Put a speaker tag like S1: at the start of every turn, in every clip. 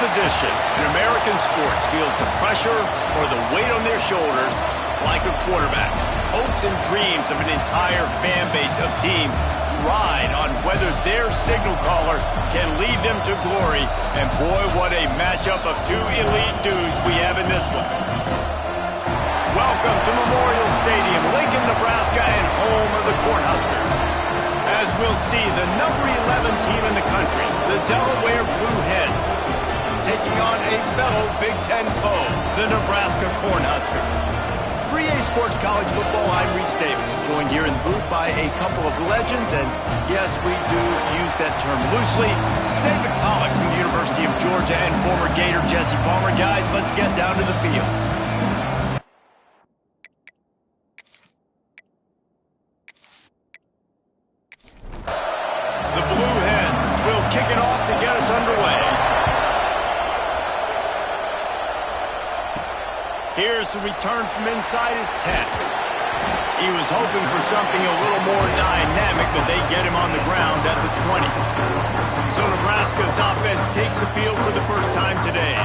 S1: position in American sports feels the pressure or the weight on their shoulders like a quarterback. Hopes and dreams of an entire fan base of teams ride on whether their signal caller can lead them to glory. And boy, what a matchup of two elite dudes we have in this one. Welcome to Memorial Stadium, Lincoln, Nebraska, and home of the Cornhuskers. As we'll see, the number 11 team in the country, the Delaware Blue Hens, taking on a fellow Big Ten foe, the Nebraska Cornhuskers. For EA Sports College Football, I'm Reese Davis, joined here in the booth by a couple of legends, and yes, we do use that term loosely. David Pollack from the University of Georgia and former Gator Jesse Palmer. Guys, let's get down to the field. The Blue Hens will kick it off to get us underway. Here's the return from inside his 10. He was hoping for something a little more dynamic, but they get him on the ground at the 20. So Nebraska's offense takes the field for the first time today.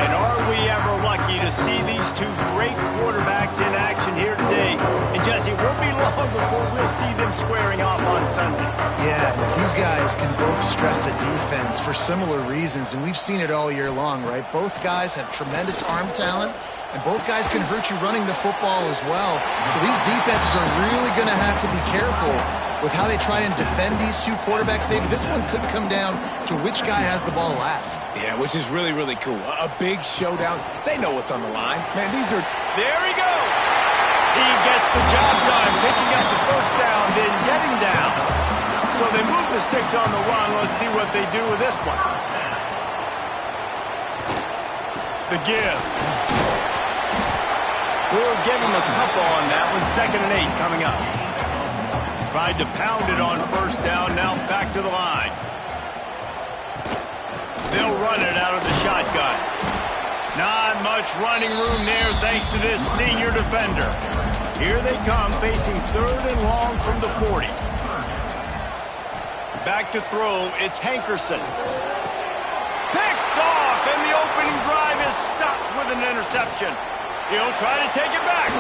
S1: And are we ever lucky to see these two great quarterbacks in action here today? And Jesse, it won't be long before we'll see them squaring off on Sundays.
S2: Yeah, these guys can both stress a defense for similar reasons, and we've seen it all year long, right? Both guys have tremendous arm talent, and both guys can hurt you running the football as well. So these defenses are really going to have to be careful with how they try and defend these two quarterbacks, David. This one could come down to which guy has the ball last.
S3: Yeah, which is really, really cool. A big showdown. They know what's on the line. Man, these are...
S1: There he goes! He gets the job done, picking up the first down, then getting down. So they move the sticks on the run. Let's see what they do with this one. The give. We'll give him a couple on that one. 2nd and 8 coming up. Tried to pound it on first down, now back to the line. They'll run it out of the shotgun. Not much running room there thanks to this senior defender. Here they come, facing 3rd and long from the 40. Back to throw, it's Hankerson. Picked off, and the opening drive is stopped with an interception. He'll try to take it back.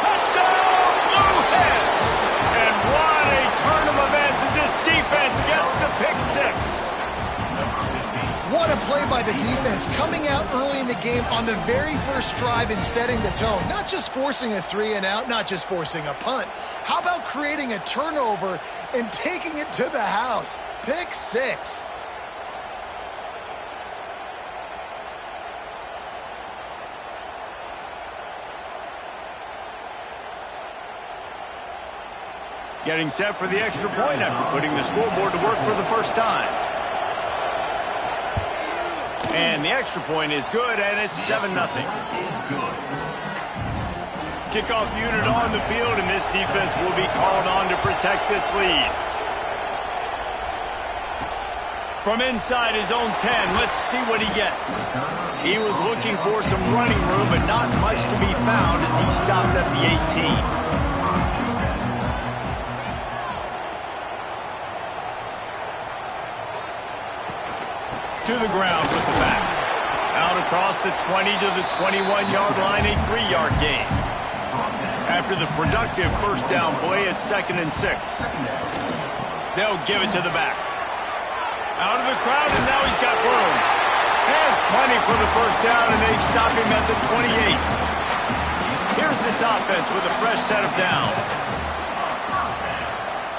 S1: Touchdown, Blue Hens! And what a turn of events as this defense gets the pick 6.
S2: What a play by the defense, coming out early in the game on the very first drive and setting the tone. Not just forcing a 3-and-out, not just forcing a punt. How about creating a turnover and taking it to the house? Pick 6.
S1: Getting set for the extra point after putting the scoreboard to work for the first time. And the extra point is good, and it's 7-0. Kickoff unit on the field, and this defense will be called on to protect this lead. From inside his own 10, let's see what he gets. He was looking for some running room, but not much to be found as he stopped at the 18. To the ground with the back. Out across the 20 to the 21-yard line, a 3-yard gain. After the productive first down play, it's 2nd and 6. They'll give it to the back. Out of the crowd, and now he's got room. Has plenty for the first down, and they stop him at the 28. Here's this offense with a fresh set of downs.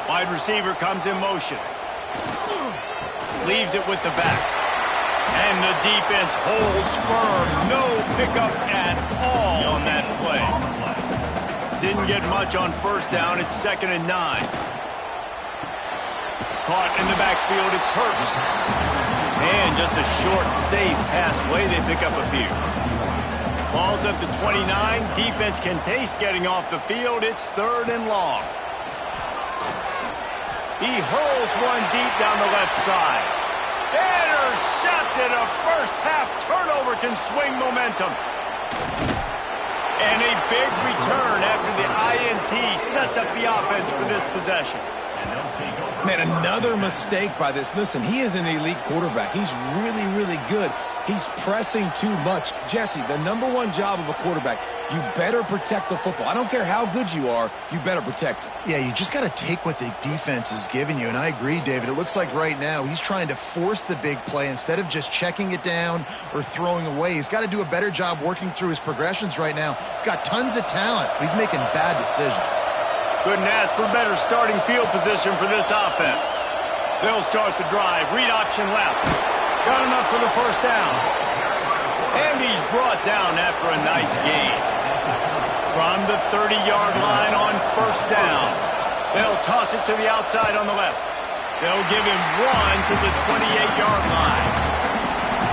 S1: Wide receiver comes in motion. Leaves it with the back. And the defense holds firm. No pickup at all on that play. Didn't get much on first down. It's 2nd and 9. Caught in the backfield. It's Hurts. And just a short, safe pass play. They pick up a few. Ball's at the 29. Defense can taste getting off the field. It's 3rd and long. He hurls one deep down the left side. Intercepted. A first-half turnover can swing momentum. And a big return after the INT sets up the offense for this possession.
S3: Man, another mistake by this. Listen, he is an elite quarterback. He's really, really good. He's pressing too much. Jesse, the #1 job of a quarterback, you better protect the football. I don't care how good you are, you better protect it.
S2: Yeah, you just got to take what the defense is giving you, and I agree, David. It looks like right now he's trying to force the big play instead of just checking it down or throwing away. He's got to do a better job working through his progressions right now. He's got tons of talent, but he's making bad decisions.
S1: Couldn't ask for better starting field position for this offense. They'll start the drive. Read option left. Got enough for the first down. And he's brought down after a nice gain. From the 30-yard line on first down. They'll toss it to the outside on the left. They'll give him 1 to the 28-yard line.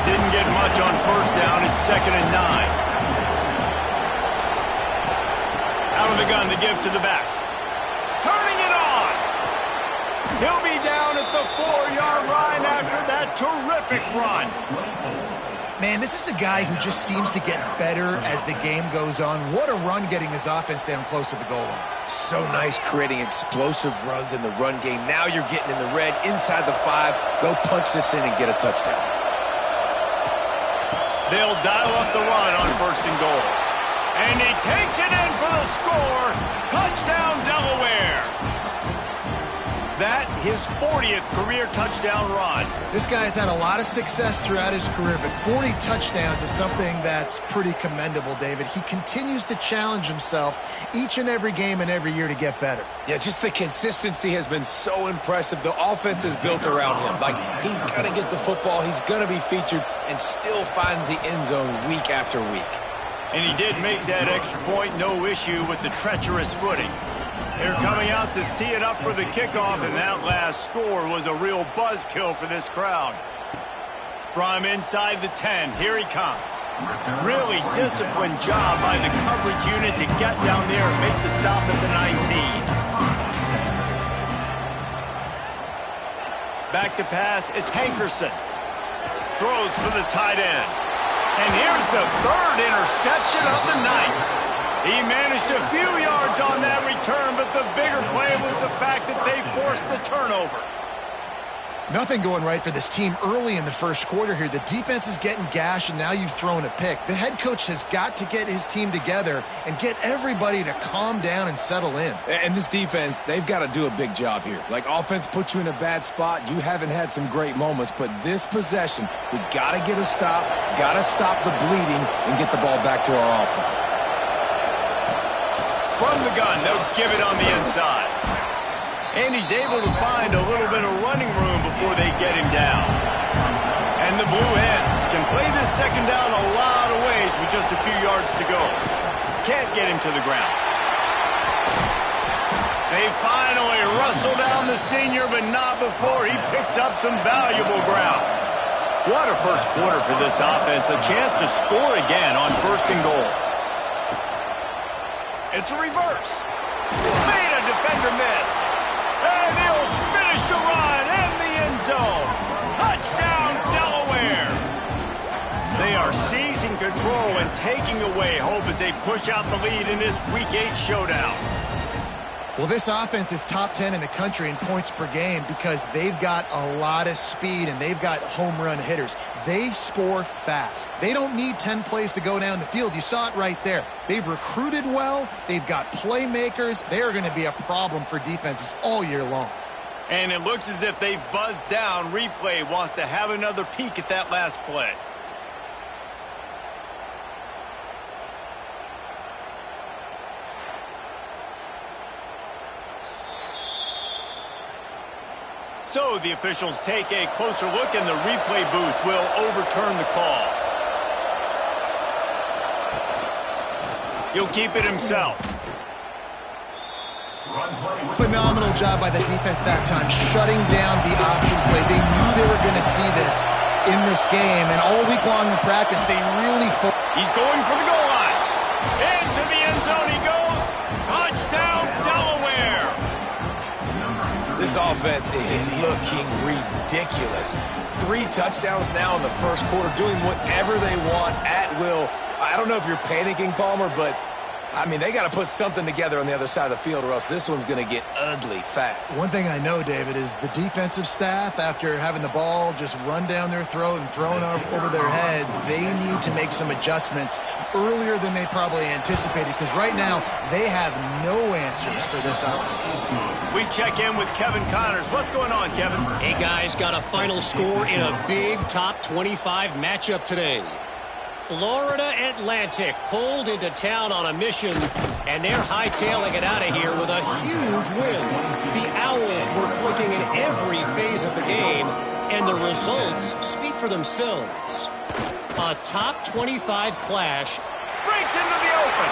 S1: Didn't get much on first down. It's 2nd and 9. Out of the gun to give to the back. Turning it on. He'll be down at the 4-yard line after that terrific run.
S2: Man, this is a guy who just seems to get better as the game goes on. What a run getting his offense down close to the goal line.
S3: So nice creating explosive runs in the run game. Now you're getting in the red inside the 5. Go punch this in and get a touchdown.
S1: They'll dial up the run on 1st and goal. And he takes it in for the score. Touchdown, Delaware. That, his 40th career touchdown run.
S2: This guy's had a lot of success throughout his career, but 40 touchdowns is something that's pretty commendable, David. He continues to challenge himself each and every game and every year to get better.
S3: Yeah, just the consistency has been so impressive. The offense is built around him. Like, he's going to get the football, he's going to be featured, and still finds the end zone week after week.
S1: And he did make that extra point, no issue with the treacherous footing. They're coming out to tee it up for the kickoff, and that last score was a real buzzkill for this crowd. From inside the 10, here he comes. Really disciplined job by the coverage unit to get down there and make the stop at the 19. Back to pass, it's Hankerson. Throws for the tight end. And here's the 3rd interception of the night. He managed a few yards on that return, but the bigger play was the fact that they forced the turnover.
S2: Nothing going right for this team early in the first quarter here. The defense is getting gashed, and now you've thrown a pick. The head coach has got to get his team together and get everybody to calm down and settle in.
S3: And this defense, they've got to do a big job here. Like, offense puts you in a bad spot. You haven't had some great moments, but this possession, we got to get a stop, got to stop the bleeding, and get the ball back to our offense.
S1: From the gun, they'll give it on the inside. And he's able to find a little bit of running room before they get him down. And the Blue Hens can play this 2nd down a lot of ways with just a few yards to go. Can't get him to the ground. They finally wrestle down the senior, but not before he picks up some valuable ground. What a first quarter for this offense. A chance to score again on 1st and goal. It's a reverse. Made a defender miss. And he'll finish the run in the end zone. Touchdown, Delaware. They are seizing control and taking away hope as they push out the lead in this Week 8 showdown.
S2: Well, this offense is top 10 in the country in points per game because they've got a lot of speed and they've got home run hitters. They score fast. They don't need 10 plays to go down the field. You saw it right there. They've recruited well. They've got playmakers. They are going to be a problem for defenses all year long.
S1: And it looks as if they've buzzed down. Replay wants to have another peek at that last play. So the officials take a closer look, and the replay booth will overturn the call. He'll keep it himself.
S2: Phenomenal job by the defense that time, shutting down the option play. They knew they were going to see this in this game, and all week long in practice, they really
S1: He's going for the goal line. Into the end zone he goes. Touchdown, Delaware.
S3: This offense is looking ridiculous. 3 touchdowns now in the first quarter, doing whatever they want at will. I don't know if you're panicking, Palmer, but I mean, they got to put something together on the other side of the field or else this one's going to get ugly fast.
S2: One thing I know, David, is the defensive staff, after having the ball just run down their throat and thrown over their heads, they need to make some adjustments earlier than they probably anticipated, because right now they have no answers for this offense.
S1: We check in with Kevin Connors. What's going on, Kevin?
S4: Hey, guys, got a final score in a big top 25 matchup today. Florida Atlantic pulled into town on a mission, and they're hightailing it out of here with a huge win. The Owls were clicking in every phase of the game, and the results speak for themselves. A top 25 clash.
S1: Breaks into the open.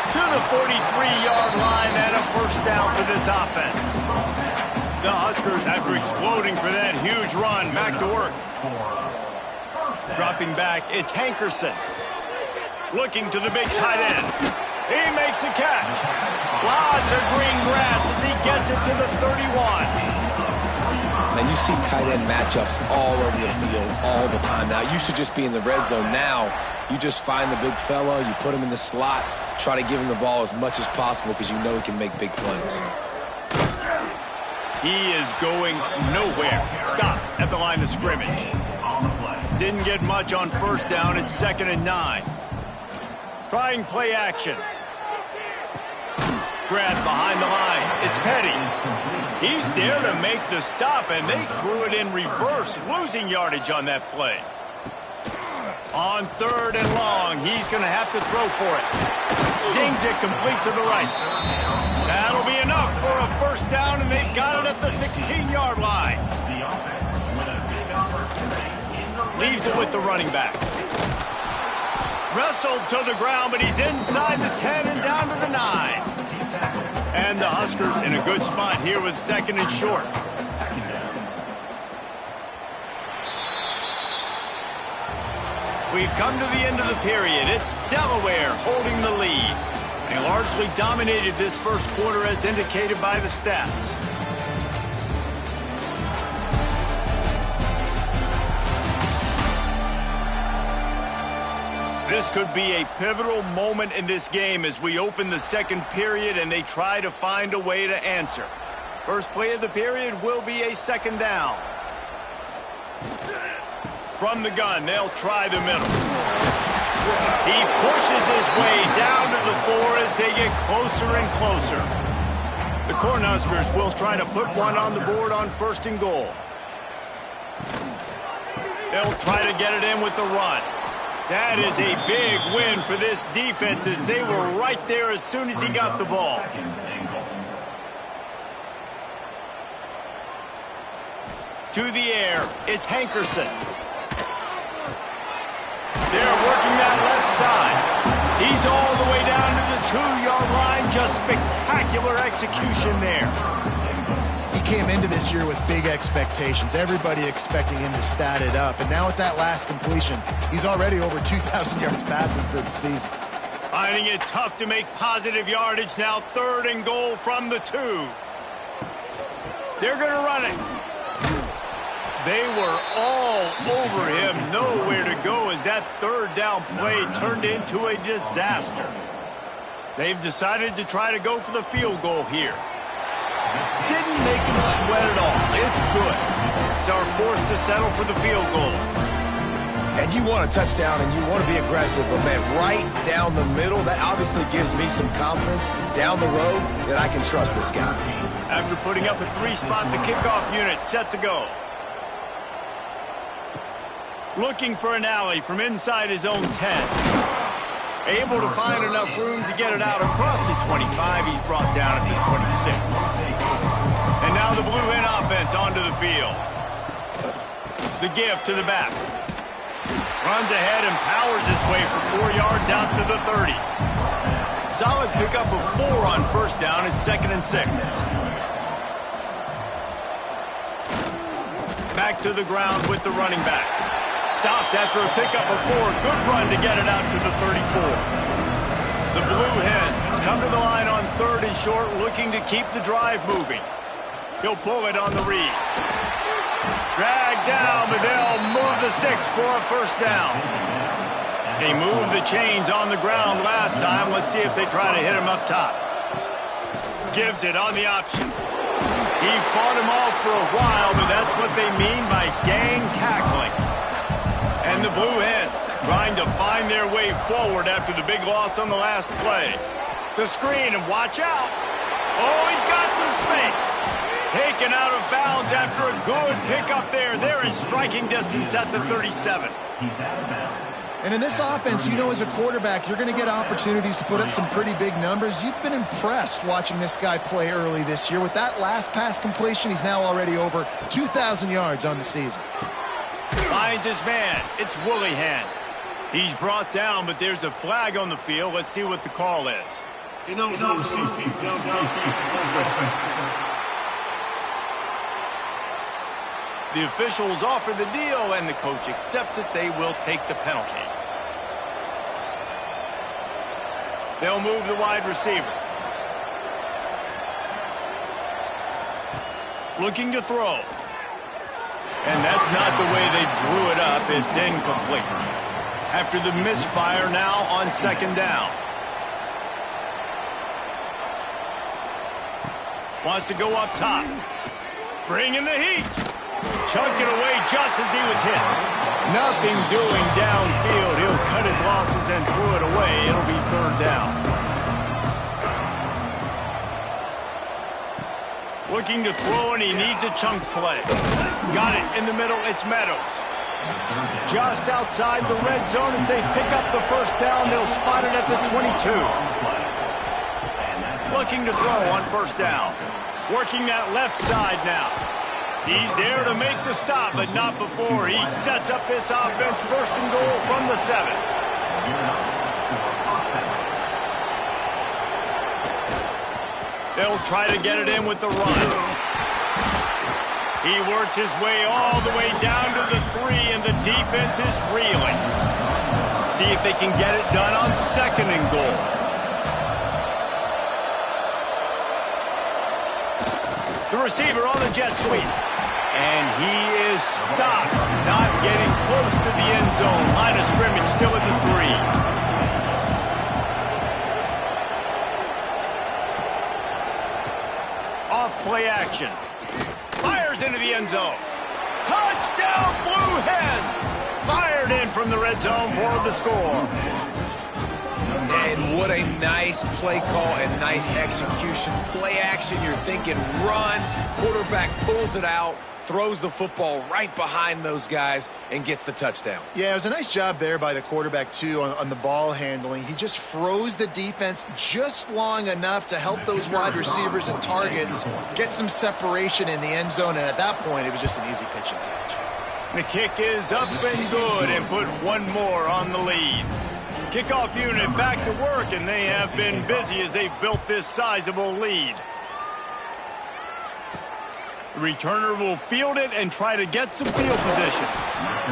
S1: To the 43-yard line and a first down for this offense. The Huskers, after exploding for that huge run, back to work. Dropping back, it's Hankerson. Looking to the big tight end. He makes the catch. Lots of green grass as he gets it to the 31.
S3: And you see tight end matchups all over the field all the time. Now, it used to just be in the red zone. Now, you just find the big fella, you put him in the slot, try to give him the ball as much as possible because you know he can make big plays.
S1: He is going nowhere. Stop at the line of scrimmage. Didn't get much on first down. It's 2nd and 9. Trying play action. Grab behind the line. It's Petty. He's there to make the stop, and they threw it in reverse, losing yardage on that play. On 3rd and long, he's going to have to throw for it. Zings it complete to the right. That'll be enough for a first down, and they've got it at the 16-yard line. Leaves it with the running back. Wrestled to the ground, but he's inside the 10 and down to the 9. And the Huskers in a good spot here with 2nd and short. We've come to the end of the period. It's Delaware holding the lead. They largely dominated this first quarter as indicated by the stats. This could be a pivotal moment in this game as we open the second period and they try to find a way to answer. First play of the period will be a 2nd down. From the gun, they'll try the middle. He pushes his way down to the 4 as they get closer and closer. The Cornhuskers will try to put one on the board on 1st and goal. They'll try to get it in with the run. That is a big win for this defense as they were right there as soon as he got the ball. To the air, it's Hankerson. They're working that left side. He's all the way down to the 2-yard line. Just spectacular execution there.
S2: He came into this year with big expectations. Everybody expecting him to stat it up. And now with that last completion, he's already over 2,000 yards passing for the season.
S1: Finding it tough to make positive yardage now. 3rd and goal from the 2. They're going to run it. They were all over him. Nowhere to go as that 3rd down play turned into a disaster. They've decided to try to go for the field goal here. Didn't make him sweat at all. It's good. It's our forced to settle for the field goal.
S3: And you want a touchdown and you want to be aggressive, but man, right down the middle, that obviously gives me some confidence down the road that I can trust this guy.
S1: After putting up a 3-spot, the kickoff unit set to go. Looking for an alley from inside his own 10. Able to find enough room to get it out across the 25. He's brought down at the 26. And now the Blue Hen offense onto the field. The give to the back. Runs ahead and powers his way for 4 yards out to the 30. Solid pickup of 4 on first down. It's 2nd and 6. Back to the ground with the running back. Stopped after a pickup of 4. Good run to get it out to the 34. The Blue Hens come to the line on 3rd and short, looking to keep the drive moving. He'll pull it on the read. Dragged down, but they'll move the sticks for a first down. They moved the chains on the ground last time. Let's see if they try to hit him up top. Gives it on the option. He fought him off for a while, but that's what they mean by gang tackling. And the Blue Hens trying to find their way forward after the big loss on the last play. The screen, and watch out. Oh, he's got some space. Taken out of bounds after a good pickup there. They're in striking distance at the 37.
S2: And in this offense, you know, as a quarterback, you're going to get opportunities to put up some pretty big numbers. You've been impressed watching this guy play early this year. With that last pass completion, he's now already over 2,000 yards on the season.
S1: Finds his man. It's Woolyhan. He's brought down, but there's a flag on the field. Let's see what the call is. The officials offer the deal, and the coach accepts it. They will take the penalty. They'll move the wide receiver. Looking to throw. And that's not the way they drew it up. It's incomplete. After the misfire, now on second down. Wants to go up top. Bringing the heat. Chunked it away just as he was hit. Nothing doing downfield. He'll cut his losses and throw it away. It'll be third down. Looking to throw, and he needs a chunk play. Got it in the middle. It's Meadows. Just outside the red zone as they pick up the first down. They'll spot it at the 22. Looking to throw on first down. Working that left side now. He's there to make the stop, but not before he sets up this offense. First and goal from the 7. They'll try to get it in with the run. He works his way all the way down to the 3, and the defense is reeling. See if they can get it done on second and goal. The receiver on the jet sweep. And he is stopped, not getting close to the end zone. Line of scrimmage still at the 3. Off play action. Fires into the end zone. Touchdown, Blue Hens! Fired in from the red zone for the score.
S3: And what a nice play call and nice execution. Play action, you're thinking run. Quarterback pulls it out, throws the football right behind those guys, and gets the touchdown.
S2: Yeah, it was a nice job there by the quarterback, too, on the ball handling. He just froze the defense just long enough to help those wide receivers and targets get some separation in the end zone, and at that point, it was just an easy pitch and catch.
S1: The kick is up and good, and put one more on the lead. Kickoff unit back to work, and they have been busy as they've built this sizable lead. The returner will field it and try to get some field position.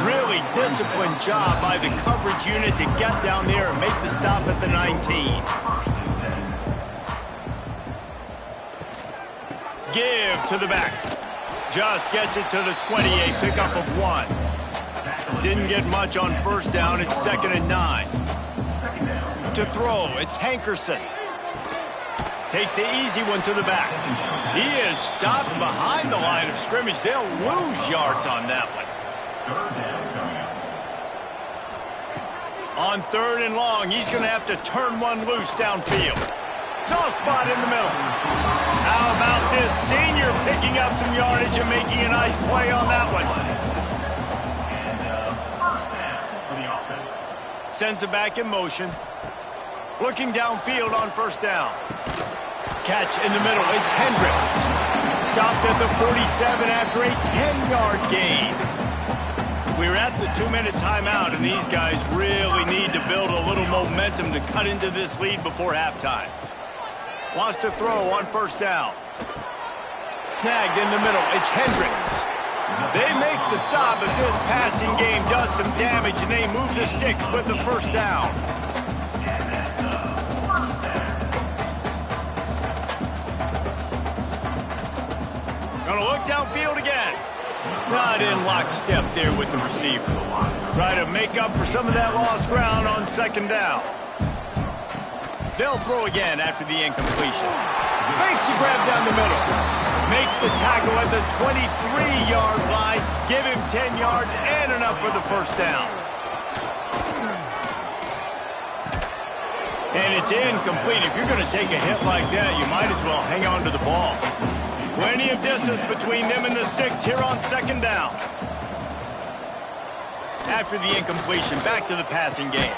S1: Really disciplined job by the coverage unit to get down there and make the stop at the 19. Give to the back. Just gets it to the 28, pickup of 1. Didn't get much on first down. It's second and 9. To throw, it's Hankerson. Takes the easy one to the back. He is stopped behind the line of scrimmage. They'll lose yards on that one. On third and long, he's going to have to turn one loose downfield. Soft spot in the middle. How about this senior picking up some yardage and making a nice play on that one? Sends it back in motion. Looking downfield on first down. Catch in the middle. It's Hendricks. Stopped at the 47 after a 10-yard gain. We're at the 2-minute timeout, and these guys really need to build a little momentum to cut into this lead before halftime. Wants to throw on first down. Snagged in the middle. It's Hendricks. They make the stop, but this passing game does some damage, and they move the sticks with the first down. Gonna look downfield again. Not in lockstep there with the receiver. Try to make up for some of that lost ground on second down. They'll throw again after the incompletion. Makes the grab down the middle. Makes the tackle at the 23-yard line. Give him 10 yards and enough for the first down. And it's incomplete. If you're going to take a hit like that, you might as well hang on to the ball. Plenty of distance between them and the sticks here on second down. After the incompletion, back to the passing game.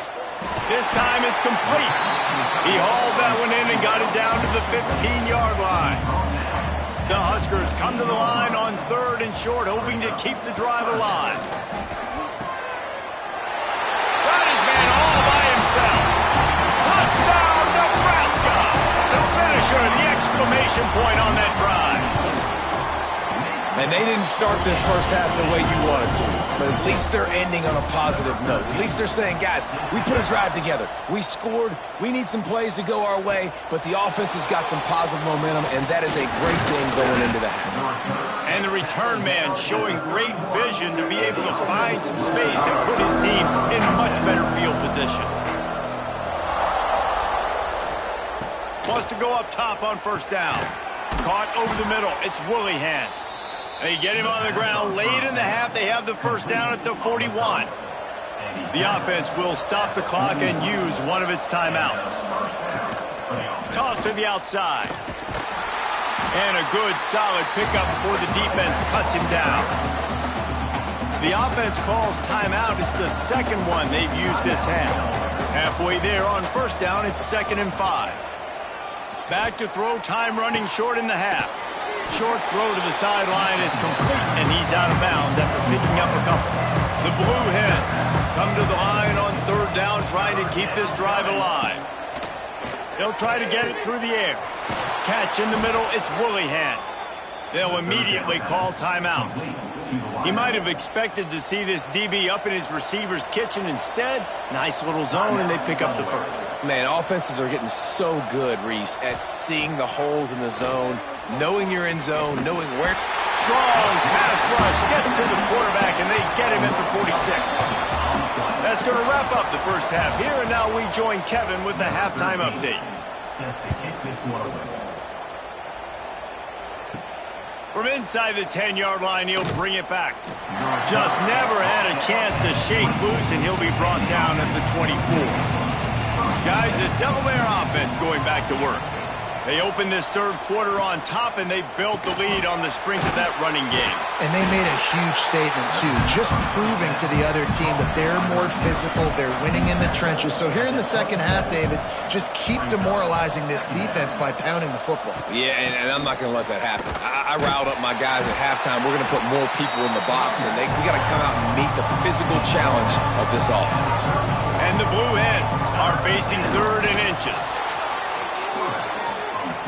S1: This time it's complete. He hauled that one in and got it down to the 15-yard line. The Huskers come to the line on third and short, hoping to keep the drive alive. Got his man all by himself. Touchdown, Nebraska! The finisher, the exclamation point on that drive.
S3: And they didn't start this first half the way you wanted to, but at least they're ending on a positive note. At least they're saying, guys, we put a drive together. We scored. We need some plays to go our way, but the offense has got some positive momentum, and that is a great thing going into the half.
S1: And the return man showing great vision to be able to find some space and put his team in much better field position. Wants to go up top on first down. Caught over the middle. It's Willihan. They get him on the ground late in the half. They have the first down at the 41. The offense will stop the clock and use one of its timeouts. Toss to the outside. And a good, solid pickup before the defense cuts him down. The offense calls timeout. It's the second one they've used this half. Halfway there on first down, it's 2nd and 5. Back to throw, time running short in the half. Short throw to the sideline is complete, and he's out of bounds after picking up a couple. The Blue Hens come to the line on third down, trying to keep this drive alive. They'll try to get it through the air. Catch in the middle, it's Willihan. They'll immediately call timeout. He might have expected to see this DB up in his receiver's kitchen. Instead, nice little zone, and they pick up the first.
S3: Man, offenses are getting so good, Reese, at seeing the holes in the zone, knowing you're in zone, knowing where.
S1: Strong pass rush gets to the quarterback, and they get him at the 46. That's going to wrap up the first half here, and now we join Kevin with the halftime update. From inside the 10-yard line, he'll bring it back. Just never had a chance to shake loose, and he'll be brought down at the 24. Guys, the Delaware offense going back to work. They opened this third quarter on top, and they built the lead on the strength of that running game.
S2: And they made a huge statement, too, just proving to the other team that they're more physical, they're winning in the trenches. So here in the second half, David, just keep demoralizing this defense by pounding the football.
S3: Yeah, and I'm not going to let that happen. I riled up my guys at halftime. We're going to put more people in the box, and we got to come out and meet the physical challenge of this offense.
S1: And the Blue Hens are facing 3rd and inches.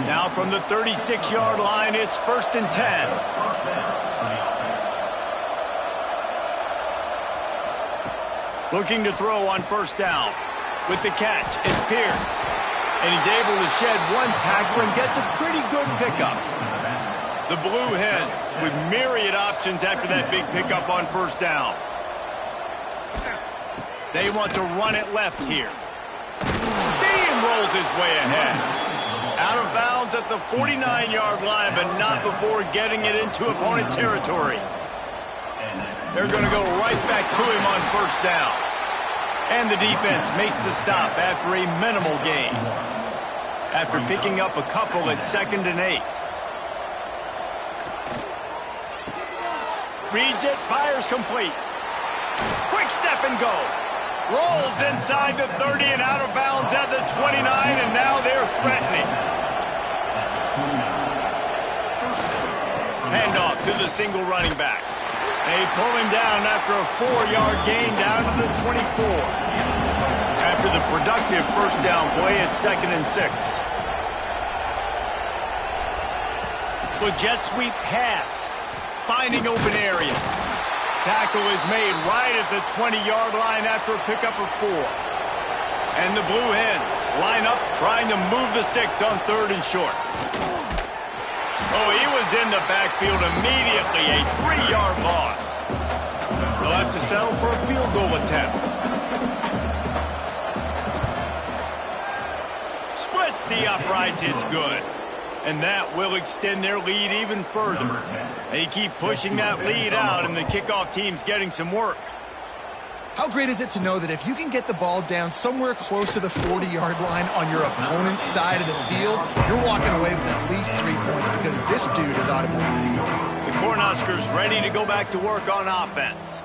S1: Now from the 36-yard line, it's 1st and 10. Looking to throw on first down. With the catch, it's Pierce. And he's able to shed one tackle and gets a pretty good pickup. The Blue Hens with myriad options after that big pickup on first down. They want to run it left here. Steamrolls his way ahead. Out of bounds at the 49-yard line, but not before getting it into opponent territory. They're going to go right back to him on first down. And the defense makes the stop after a minimal gain. After picking up a couple at 2nd and 8. Reads it, fires complete. Quick step and go. Rolls inside the 30 and out of bounds at the 29, and now they're threatening. Handoff to the single running back. They pull him down after a 4-yard gain down to the 24. After the productive first down play, it's 2nd and 6. The jet sweep pass, finding open areas. Tackle is made right at the 20-yard line after a pickup of 4. And the Blue Hens line up trying to move the sticks on 3rd and short. Oh, he was in the backfield immediately. A 3-yard loss. They'll have to settle for a field goal attempt. Splits the uprights. It's good. And that will extend their lead even further. They keep pushing that lead out, and the kickoff team's getting some work.
S2: How great is it to know that if you can get the ball down somewhere close to the 40-yard line on your opponent's side of the field, you're walking away with at least 3 points because this dude is automatic.
S1: The Cornhuskers ready to go back to work on offense.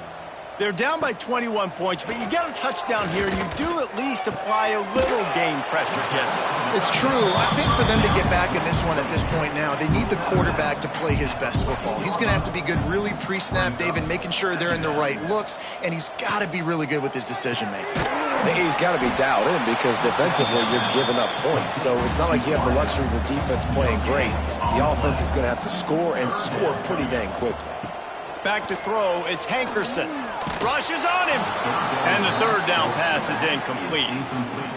S1: They're down by 21 points, but you get a touchdown here, and you do at least apply a little game pressure, Jesse.
S2: It's true. I think for them to get back in this one at this point now, they need the quarterback to play his best football. He's going to have to be good really pre-snap, David, making sure they're in the right looks, and he's got to be really good with his decision-making.
S3: He's got to be dialed in because defensively you're giving up points. So it's not like you have the luxury of your defense playing great. The offense is going to have to score and score pretty dang quickly.
S1: Back to throw, it's Hankerson. Rushes on him. And the third down pass is incomplete.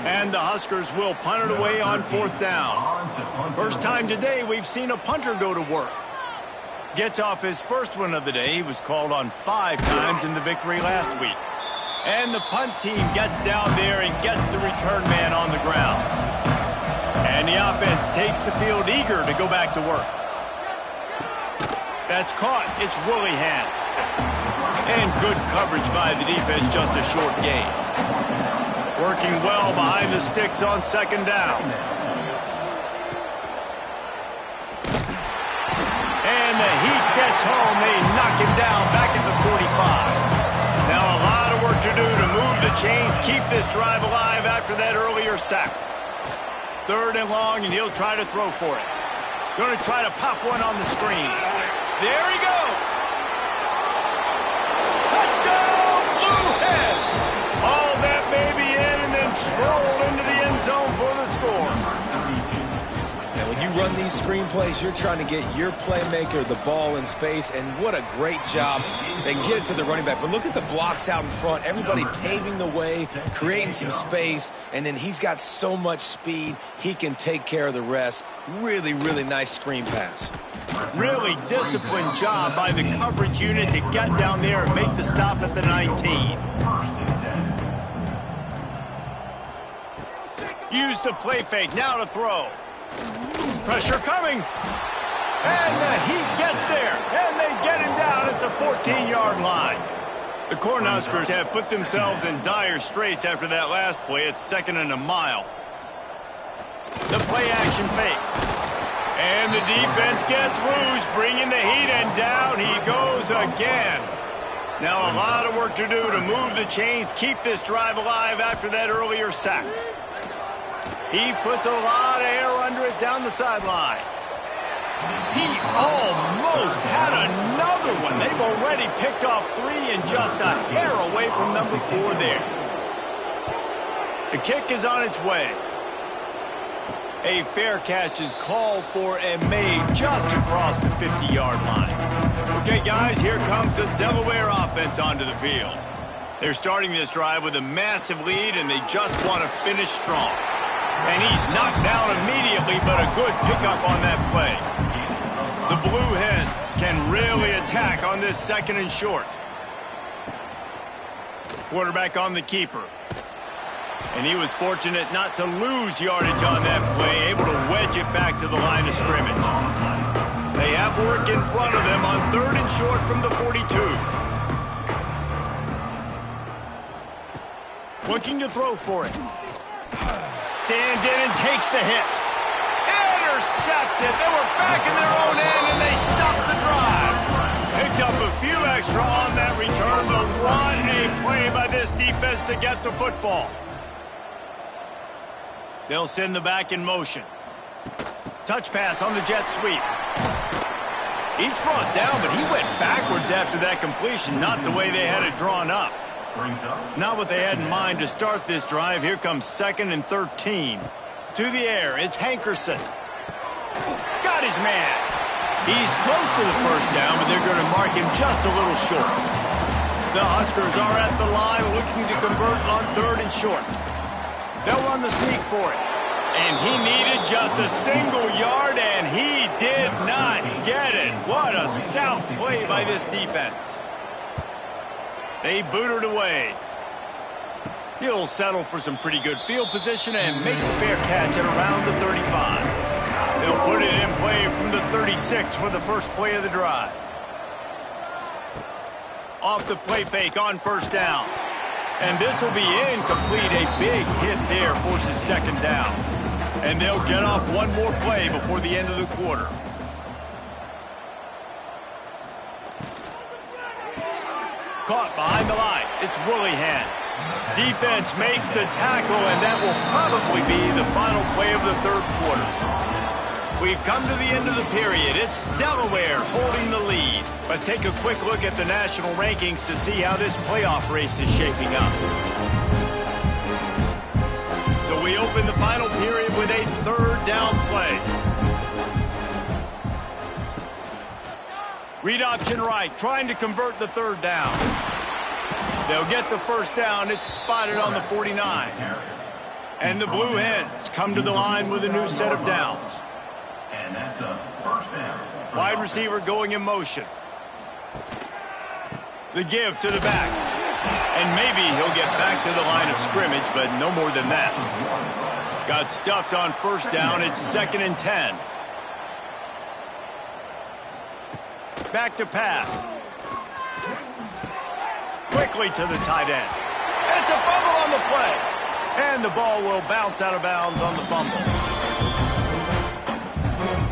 S1: And the Huskers will punt it away on 4th down. First time today we've seen a punter go to work. Gets off his first one of the day. He was called on 5 times in the victory last week. And the punt team gets down there and gets the return man on the ground. And the offense takes the field eager to go back to work. That's caught. It's Willihan. And good coverage by the defense, just a short gain. Working well behind the sticks on 2nd down. And the Heat gets home. They knock him down back at the 45. Now a lot of work to do to move the chains, keep this drive alive after that earlier sack. 3rd and long, and he'll try to throw for it. Going to try to pop one on the screen. There he goes. Touchdown, Blue Hens. Haul that baby in and then stroll into the end zone for the score.
S3: Now, when you run these screenplays, you're trying to get your playmaker the ball in space, and what a great job. They get it to the running back, but look at the blocks out in front. Everybody paving the way, creating some space, and then he's got so much speed, he can take care of the rest. Really, really nice screen pass.
S1: Really disciplined job by the coverage unit to get down there and make the stop at the 19. Use the play fake, now to throw. Pressure coming. And the Heat gets there, and they get him down at the 14-yard line. The Cornhuskers have put themselves in dire straits after that last play. It's 2nd and a mile. The play action fake. And the defense gets loose, bringing the Heat, and down he goes again. Now a lot of work to do to move the chains, keep this drive alive after that earlier sack. He puts a lot of air under it down the sideline. He almost had another one. They've already picked off 3 and just a hair away from number 4 there. The kick is on its way. A fair catch is called for and made just across the 50-yard line. Okay, guys, here comes the Delaware offense onto the field. They're starting this drive with a massive lead, and they just want to finish strong. And he's knocked down immediately, but a good pickup on that play. The Blue Hens can really attack on this 2nd and short. Quarterback on the keeper. And he was fortunate not to lose yardage on that play, able to wedge it back to the line of scrimmage. They have work in front of them on 3rd and short from the 42. Looking to throw for it. Stands in and takes the hit. Intercepted. They were back in their own end, and they stopped the drive. Picked up a few extra on that return, but what a play by this defense to get the football. They'll send the back in motion. Touch pass on the jet sweep. He's brought down, but he went backwards after that completion, not the way they had it drawn up. Not what they had in mind to start this drive. Here comes 2nd and 13. To the air, it's Hankerson. Got his man. He's close to the first down, but they're going to mark him just a little short. The Huskers are at the line looking to convert on 3rd and short. They'll run the sneak for it. And he needed just a single yard, and he did not. this defense. They boot it away. He'll settle for some pretty good field position and make the fair catch at around the 35. They'll put it in play from the 36 for the first play of the drive. Off the play fake on first down. And this will be incomplete. A big hit there forces second down. And they'll get off one more play before the end of the quarter. Caught behind the line. It's Willihan. Defense makes the tackle, and that will probably be the final play of the third quarter. We've come to the end of the period. It's Delaware holding the lead. Let's take a quick look at the national rankings to see how this playoff race is shaping up. So we open the final period with a third down play. Read option right, trying to convert the third down. They'll get the first down. It's spotted on the 49. And the Blue Hens come to the line with a new set of downs.
S5: And that's a first down.
S1: Wide receiver going in motion. The give to the back. And maybe he'll get back to the line of scrimmage, but no more than that. Got stuffed on first down. It's 2nd and 10. Back to pass. Quickly to the tight end. And it's a fumble on the play. And the ball will bounce out of bounds on the fumble.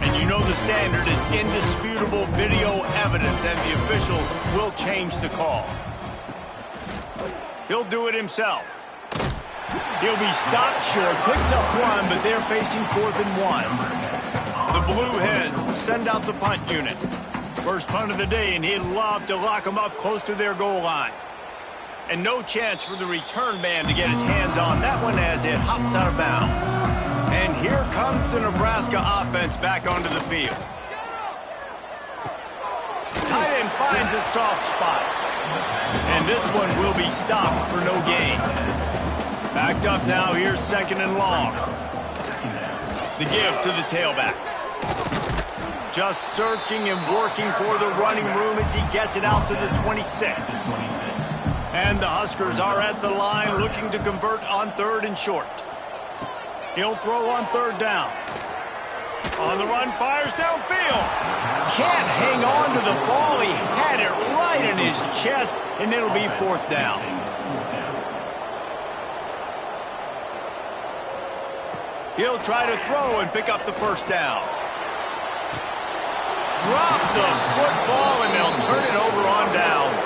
S1: And you know the standard is indisputable video evidence, and the officials will change the call. He'll do it himself. He'll be stopped short, picks up one, but they're facing 4th and 1. The Blue Hens send out the punt unit. First punt of the day, and he'd love to lock them up close to their goal line. And no chance for the return man to get his hands on that one as it hops out of bounds. And here comes the Nebraska offense back onto the field. Tight end finds a soft spot. And this one will be stopped for no gain. Backed up now, here's 2nd and long. The give to the tailback. Just searching and working for the running room as he gets it out to the 26. And the Huskers are at the line looking to convert on 3rd and short. He'll throw on 3rd down. On the run, fires downfield. Can't hang on to the ball. He had it right in his chest, and it'll be 4th down. He'll try to throw and pick up the first down. Drop the football, and they'll turn it over on downs.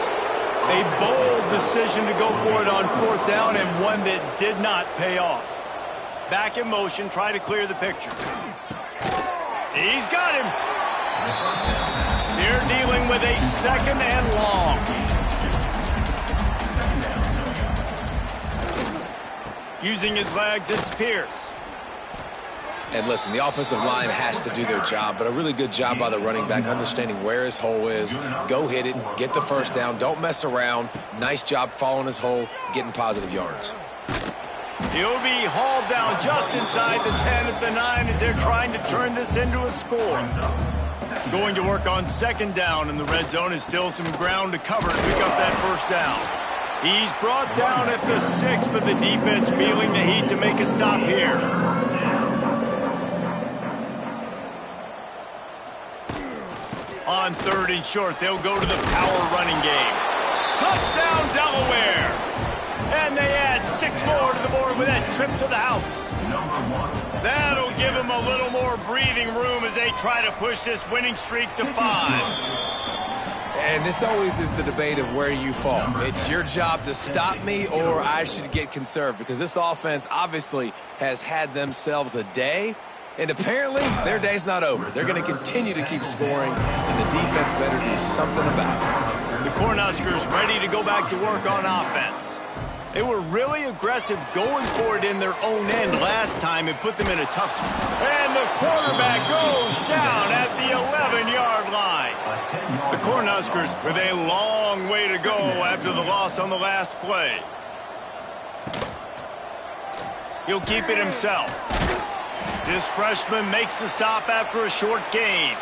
S1: A bold decision to go for it on 4th down, and one that did not pay off. Back in motion, try to clear the picture. He's got him. They're dealing with a 2nd and long. Using his legs, it's Pierce.
S3: And listen, the offensive line has to do their job, but a really good job by the running back understanding where his hole is. Go hit it, get the first down, don't mess around. Nice job following his hole, getting positive yards.
S1: He'll be hauled down just inside the 10 at the 9 as they're trying to turn this into a score. Going to work on 2nd down in the red zone is still some ground to cover to pick up that first down. He's brought down at the 6, but the defense feeling the heat to make a stop here. On 3rd and short, they'll go to the power running game. Touchdown, Delaware! And they add 6 more to the board with that trip to the house. That'll give them a little more breathing room as they try to push this winning streak to 5.
S3: And this always is the debate of where you fall. It's your job to stop me, or I should get conserved, because this offense obviously has had themselves a day. And apparently, their day's not over. They're going to continue to keep scoring, and the defense better do something about it.
S1: The Cornhuskers ready to go back to work on offense. They were really aggressive going for it in their own end last time and put them in a tough spot. And the quarterback goes down at the 11-yard line. The Cornhuskers with a long way to go after the loss on the last play. He'll keep it himself. This freshman makes the stop after a short gain.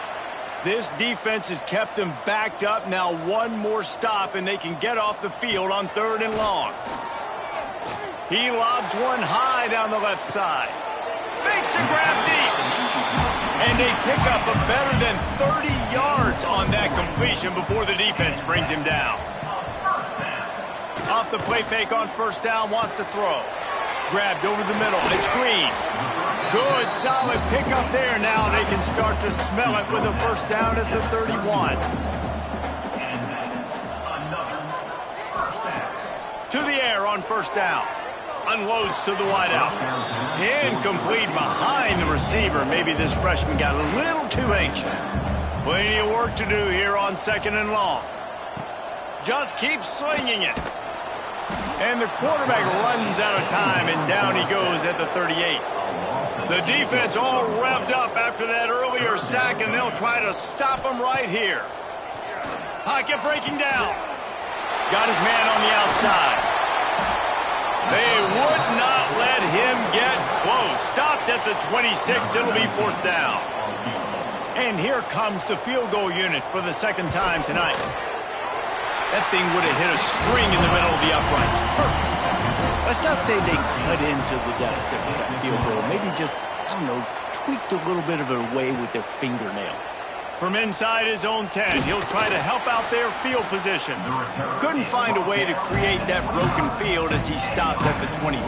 S1: This defense has kept them backed up. Now one more stop, and they can get off the field on 3rd and long. He lobs one high down the left side. Makes a grab deep. And they pick up a better than 30 yards on that completion before the defense brings him down. Off the play fake on 1st down, wants to throw. Grabbed over the middle. It's Green. Good, solid pickup there. Now they can start to smell it with a 1st down at the 31. To the air on 1st down. Unloads to the wideout. Incomplete behind the receiver. Maybe this freshman got a little too anxious. Plenty of work to do here on 2nd and long. Just keeps slinging it. And the quarterback runs out of time, and down he goes at the 38. The defense all revved up after that earlier sack, and they'll try to stop him right here. Pocket breaking down. Got his man on the outside. They would not let him get close. Stopped at the 26. It'll be 4th down. And here comes the field goal unit for the 2nd time tonight. That thing would have hit a string in the middle of the uprights. Perfect. Let's not say they cut into the deficit with that field goal. Maybe just, I don't know, tweaked a little bit of it away with their fingernail. From inside his own 10, he'll try to help out their field position. Couldn't find a way to create that broken field as he stopped at the 25.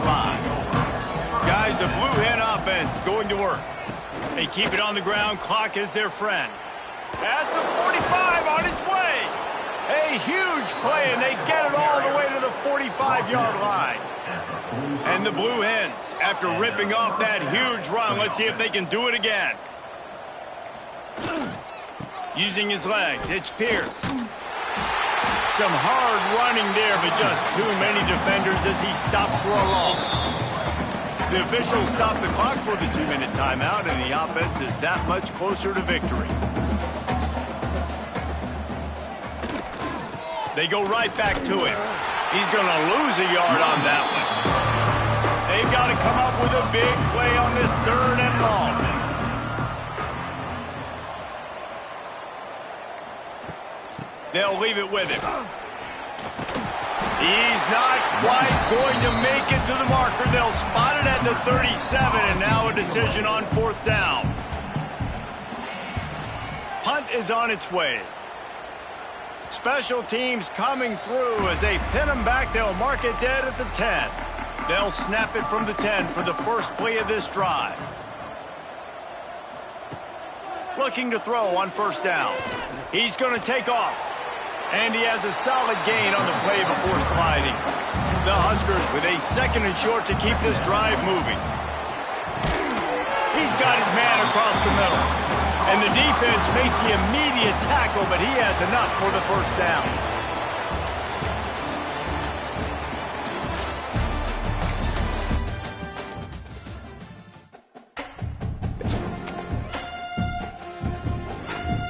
S1: Guys, the Blue Hen offense going to work. They keep it on the ground. Clock is their friend. At the 45, on its way. A huge play, and they get it all the way to the 45-yard line. And the Blue Hens, after ripping off that huge run, let's see if they can do it again. Using his legs, it's Pierce. Some hard running there, but just too many defenders as he stopped for a loss. The officials stopped the clock for the 2-minute timeout, and the offense is that much closer to victory. They go right back to him. He's going to lose a yard on that one. They've got to come up with a big play on this 3rd and long. They'll leave it with him. He's not quite going to make it to the marker. They'll spot it at the 37, and now a decision on 4th down. Punt is on its way. Special teams coming through as they pin him back. They'll mark it dead at the 10. They'll snap it from the 10 for the first play of this drive. Looking to throw on 1st down. He's going to take off. And he has a solid gain on the play before sliding. The Huskers with a 2nd and short to keep this drive moving. He's got his man across the middle. And the defense makes the immediate tackle, but he has enough for the 1st down.